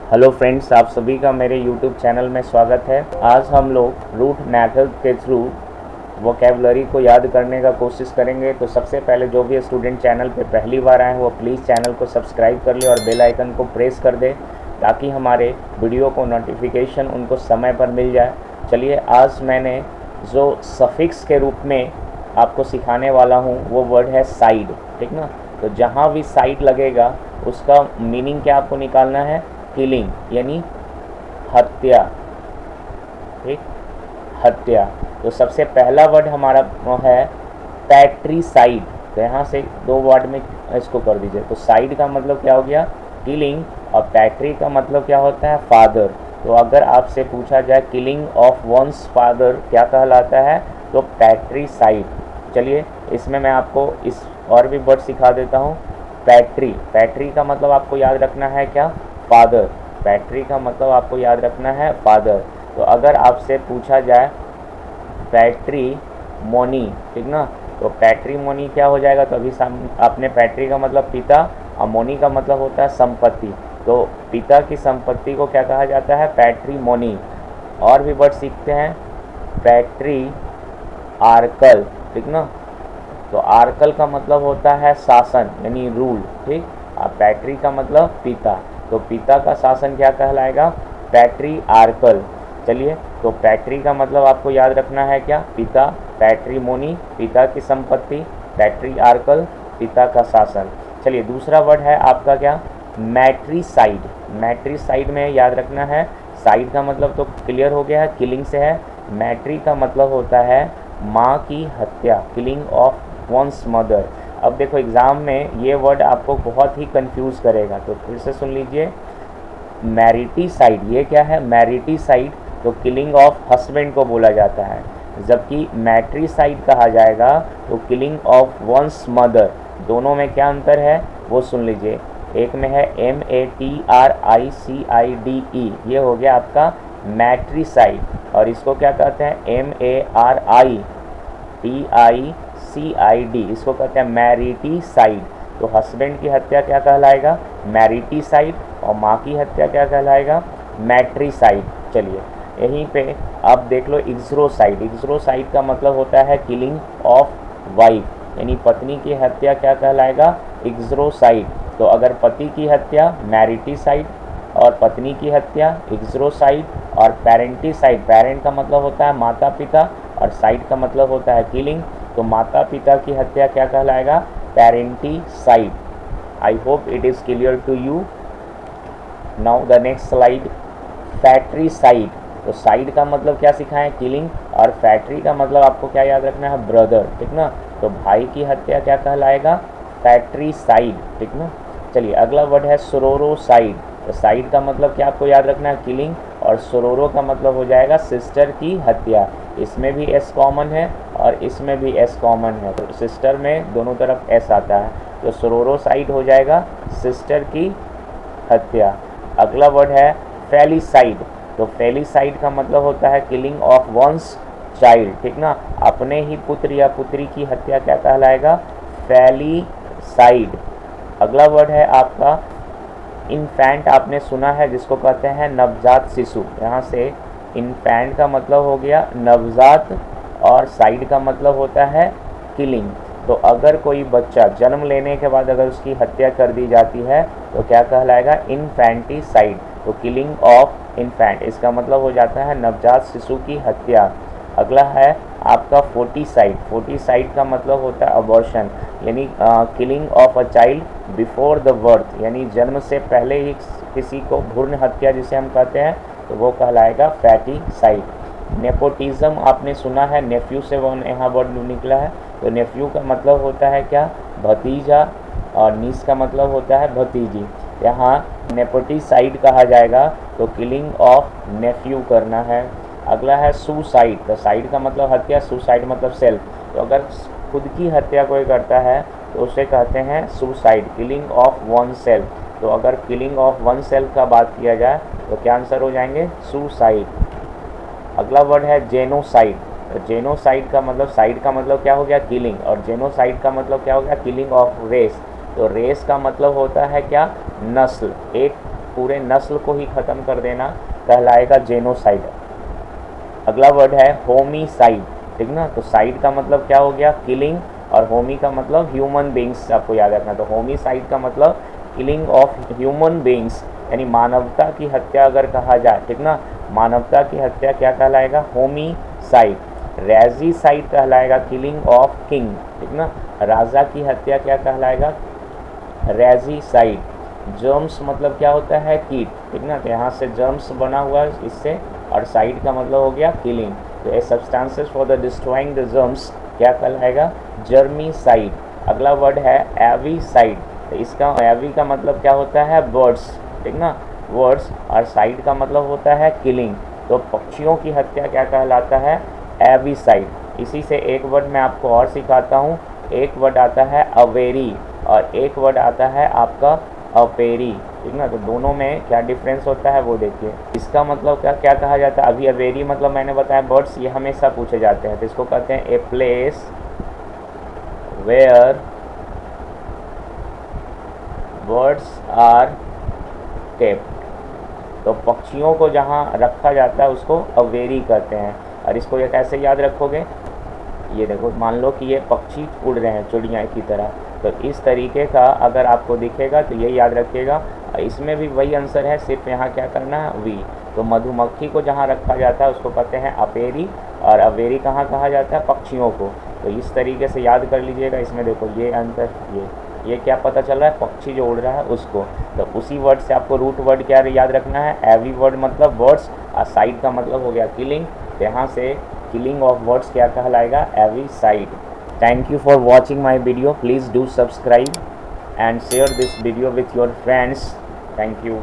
Hello friends, आप सभी का मेरे यूट्यूब चैनल में स्वागत है। आज हम लोग रूट मेथड के थ्रू वोकेबलरी को याद करने का कोशिश करेंगे। तो सबसे पहले जो भी स्टूडेंट चैनल पे पहली बार आए हैं वो प्लीज़ चैनल को सब्सक्राइब कर ले और बेल आइकन को प्रेस कर दे ताकि हमारे वीडियो को नोटिफिकेशन उनको समय पर मिल जाए। चलिए, आज मैंने जो सफिक्स के रूप में आपको सिखाने वाला हूँ वो वर्ड है साइड, ठीक ना। तो जहाँ भी साइड लगेगा उसका मीनिंग क्या आपको निकालना है, किलिंग यानी हत्या, ठीक, हत्या। तो सबसे पहला वर्ड हमारा है पैट्रीसाइड। तो यहाँ से दो वर्ड में इसको कर दीजिए। तो साइड का मतलब क्या हो गया, किलिंग, और पैट्री का मतलब क्या होता है, फादर। तो अगर आपसे पूछा जाए किलिंग ऑफ वंस फादर क्या कहलाता है, तो पैट्रीसाइड। चलिए, इसमें मैं आपको इस और भी वर्ड सिखा देता हूँ। पैट्री, पैट्री का मतलब आपको याद रखना है क्या, फादर। पैट्री का मतलब आपको याद रखना है फादर। तो अगर आपसे पूछा जाए पैट्री मोनी, ठीक ना, तो पैट्री मोनी क्या हो जाएगा। तो अभी आपने पैट्री का मतलब पिता और मोनी का मतलब होता है संपत्ति। तो पिता की संपत्ति को क्या कहा जाता है, पैट्री मोनी। और भी वर्ड सीखते हैं, पैट्री आर्कल, ठीक ना। तो आर्कल का मतलब होता है शासन यानी रूल, ठीक। पैट्री का मतलब पिता, तो पिता का शासन क्या कहलाएगा, पैट्री आर्कल। चलिए, तो पैट्री का मतलब आपको याद रखना है क्या, पिता, पैट्रीमोनी पिता की संपत्ति, पैट्री आर्कल पिता का शासन। चलिए, दूसरा वर्ड है आपका क्या, मैट्रीसाइड। मैट्रीसाइड में याद रखना है, साइड का मतलब तो क्लियर हो गया है, किलिंग से है। मैट्री का मतलब होता है माँ की हत्या, किलिंग ऑफ वंस मदर। अब देखो एग्ज़ाम में ये वर्ड आपको बहुत ही कंफ्यूज करेगा, तो फिर से सुन लीजिए। मैरिटीसाइड, ये क्या है, मैरिटीसाइड तो किलिंग ऑफ हस्बैंड को बोला जाता है, जबकि मैट्रीसाइड कहा जाएगा तो किलिंग ऑफ वंस मदर। दोनों में क्या अंतर है वो सुन लीजिए। एक में है MATRICIDE, ये हो गया आपका मैट्रीसाइड, और इसको क्या कहते हैं, MARITICID, इसको कहते हैं मैरिटीसाइड। तो हस्बैंड की हत्या क्या कहलाएगा, मैरिटीसाइड, और माँ की हत्या क्या कहलाएगा, मैट्रीसाइड। चलिए, यहीं पे अब देख लो इग्ज़रोसाइड। इग्ज़रोसाइड का मतलब होता है किलिंग ऑफ वाइफ, यानी पत्नी की हत्या क्या कहलाएगा, इग्ज़रोसाइड। तो अगर पति की हत्या मैरिटीसाइड और पत्नी की हत्या इग्ज़रोसाइड, और पेरेंटीसाइड, पेरेंट का मतलब होता है माता पिता और साइड का मतलब होता है किलिंग, तो माता पिता की हत्या क्या कहलाएगा, parenticide. I hope it is clear to you. Now the next slide, patricide. तो साइड का मतलब क्या सिखाएं, किलिंग, और पैट्री का मतलब आपको क्या याद रखना है, ब्रदर, ठीक ना। तो भाई की हत्या क्या कहलाएगा, पैट्रीसाइड, ठीक ना। चलिए, अगला वर्ड है सोरोरोसाइड। तो साइड का मतलब क्या आपको याद रखना है, किलिंग, और सोरोरो का मतलब हो जाएगा सिस्टर की हत्या। इसमें भी एस कॉमन है और इसमें भी एस कॉमन है, तो सिस्टर में दोनों तरफ एस आता है, तो सोरोरोसाइड हो जाएगा सिस्टर की हत्या। अगला वर्ड है फेलिसाइड। तो फेलिसाइड का मतलब होता है किलिंग ऑफ वंस चाइल्ड, ठीक ना। अपने ही पुत्र या पुत्री की हत्या क्या कहलाएगा, फेलिसाइड। अगला वर्ड है आपका इन्फेंट। आपने सुना है जिसको कहते हैं नवजात शिशु। यहाँ से इन्फेंट का मतलब हो गया नवजात और साइड का मतलब होता है किलिंग। तो अगर कोई बच्चा जन्म लेने के बाद अगर उसकी हत्या कर दी जाती है तो क्या कहलाएगा, इन्फेंटिसाइड। तो किलिंग ऑफ इन्फेंट, इसका मतलब हो जाता है नवजात शिशु की हत्या। अगला है आपका फोर्टिसाइड। फोर्टिसाइड का मतलब होता है अबॉर्शन, यानी killing of a child before the birth, यानी जन्म से पहले ही किसी को भ्रूण हत्या जिसे हम कहते हैं, तो वो कहलाएगा फैटिसाइड। नेपोटिज्म आपने सुना है, नेफ्यू से वो यहाँ वर्ड निकला है। तो नेफ्यू का मतलब होता है क्या, भतीजा, और नीस का मतलब होता है भतीजी। यहाँ नेपोटिसाइड कहा जाएगा तो किलिंग ऑफ नेफ्यू करना है। अगला है सुसाइड। तो साइड का मतलब हत्या, सुसाइड मतलब सेल्फ। तो अगर खुद की हत्या कोई करता है तो उसे कहते हैं suicide, killing of one self. तो अगर किलिंग ऑफ वन सेल्फ का बात किया जाए तो क्या आंसर हो जाएंगे, सुसाइड। अगला वर्ड है जेनोसाइड। तो जेनोसाइड का मतलब, साइड का मतलब क्या हो गया, किलिंग, और जेनोसाइड का मतलब क्या हो गया, किलिंग ऑफ रेस। तो रेस का मतलब होता है क्या, नस्ल, एक पूरे नस्ल को ही ख़त्म कर देना कहलाएगा जेनोसाइड। अगला वर्ड है होमिसाइड, ठीक ना। तो साइड का मतलब क्या हो गया, किलिंग, और होमी का मतलब ह्यूमन बींग्स, आपको याद रखना। तो होमिसाइड का मतलब किलिंग ऑफ ह्यूमन बींग्स, यानी मानवता की हत्या अगर कहा जाए, ठीक ना, मानवता की हत्या क्या कहलाएगा, होमिसाइड। रेजिसाइड कहलाएगा किलिंग ऑफ किंग, ठीक ना। राजा की हत्या क्या कहलाएगा, रेजिसाइड। जर्म्स मतलब क्या होता है, कीट, ठीक ना। तो यहाँ से जर्म्स बना हुआ है इससे, और साइड का मतलब हो गया किलिंग। तो a substances for the destroying the germs क्या कहलाएगा, जर्मीसाइड। अगला वर्ड है एविसाइड। तो इसका एवी का मतलब क्या होता है, बर्ड्स, ठीक ना, वर्ड्स, और साइड का मतलब होता है किलिंग। तो पक्षियों की हत्या क्या कहलाता है, एविसाइड। इसी से एक वर्ड मैं आपको और सिखाता हूँ। एक वर्ड आता है अवेरी और एक वर्ड आता है आपका अपेरी, ठीक ना। तो दोनों में क्या डिफरेंस होता है वो देखिए। इसका मतलब क्या क्या कहा जाता है, अभी अवेरी मतलब मैंने बताया बर्ड्स, ये हमेशा पूछे जाते हैं। तो इसको कहते हैं a place where birds are kept. तो पक्षियों को जहाँ रखा जाता है उसको अवेरी कहते हैं। और इसको ये कैसे याद रखोगे, ये देखो, मान लो कि ये पक्षी उड़ रहे हैं चिड़िया की तरह, तो इस तरीके का अगर आपको दिखेगा तो ये याद रखिएगा। इसमें भी वही आंसर है, सिर्फ यहाँ क्या करना है, वी। तो मधुमक्खी को जहाँ रखा जाता है उसको कहते हैं अपेरी, और अवेरी कहाँ कहा जाता है, पक्षियों को। तो इस तरीके से याद कर लीजिएगा। इसमें देखो ये आंसर, ये क्या पता चल रहा है, पक्षी जो उड़ रहा है उसको। तो उसी वर्ड से आपको रूट वर्ड क्या याद रखना है, एवी वर्ड मतलब बर्ड्स, और साइड का मतलब हो गया किलिंग। तो यहाँ से किलिंग ऑफ बर्ड्स क्या कहलाएगा, एविसाइड। Thank you for watching my video. Please do subscribe and share this video with your friends. Thank you.